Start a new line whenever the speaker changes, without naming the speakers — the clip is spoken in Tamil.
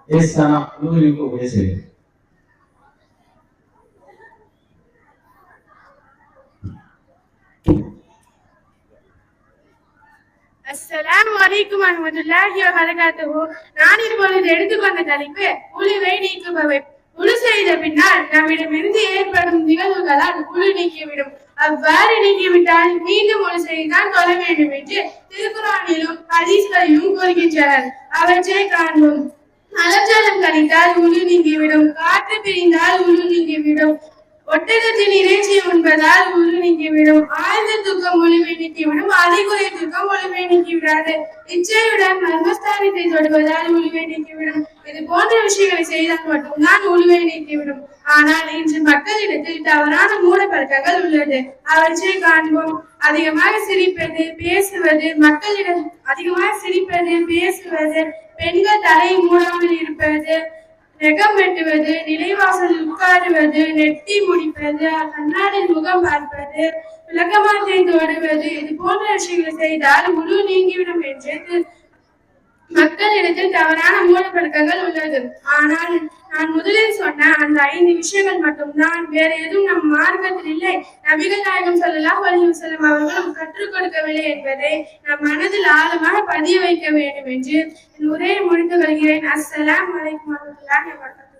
इस को वजह से
அஸ்ஸலாமு அலைக்கும் வரஹ்மத்துல்லாஹி வபரகாத்துஹு. நான் இப்பொழுது எடுத்துக்கொண்ட தலைப்பு உழுவை நீக்குபவை. உழு செய்த பின்னால் நம்மிடமிருந்து ஏற்படும் நிகழ்வுகளால் உழு நீக்கிவிடும். அவ்வாறு நீக்கிவிட்டால் மீண்டும் உழு செய்துதான் கொள்ள வேண்டும் என்று திருக்குர்ஆனிலும் ஹதீஸ்களிலும் கூறுகின்றனர். அவற்றை காண்போம். மலஜலம் கழித்தால் உழு நீங்கிவிடும். காற்று பிரிந்தால் உழு நீங்கிவிடும். ஒட்டகத்தின் இறைச்சி உண்பதால் உழு நீங்கிவிடும். ஆழ்ந்த தூக்கம் ஒளிவை நீக்கிவிடும். அதிகுறை தூக்கம் ஒளிவை நீக்கிவிடாது. இச்சையுடன் மர்மஸ்தானத்தை தொடுவதால் உழுவை நீக்கிவிடும். இது போன்ற விஷயங்களை செய்தால் மட்டும்தான் உழுவை நீக்கிவிடும். ஆனால் இன்று மக்களிடத்தில் தவறான மூட பழக்கங்கள் உள்ளது. அவற்றை காண்போம். அதிகமாக சிரிப்பது, பேசுவது, மக்களிடம் அதிகமாக சிரிப்பது, பேசுவது, பெண்கள் தலையை மூடாமல் இருப்பது, நெகம் வெட்டுவது, நிலைவாசல் உட்காருவது, நெட்டி முடிப்பது, கண்ணாடியில் முகம் பார்ப்பது, விளக்கமாத்தை தொடுவது, இது போன்ற விஷயங்களை செய்தால் உழு நீங்கிவிடும் என்று மக்களிடத்தில் தவறான மூடப்பழக்கங்கள் உள்ளது. ஆனால் நான் முதலில் சொன்ன அந்த 5 விஷயங்கள் மட்டும்தான், வேற எதுவும் நம் மார்க்கத்தில் இல்லை. நபிகள் நாயகம் ஸல்லல்லாஹு அலைஹி வஸல்லம் அவர்களும் கற்றுக் கொடுக்கவில்லை என்பதை நம் மனதில் ஆழமாக பதிய வைக்க வேண்டும் என்று என் உரையை முடித்துக் கொள்கிறேன். அஸ்ஸலாமு அலைக்கும் வரஹ்மத்துல்லாஹி வபரகாத்துஹு.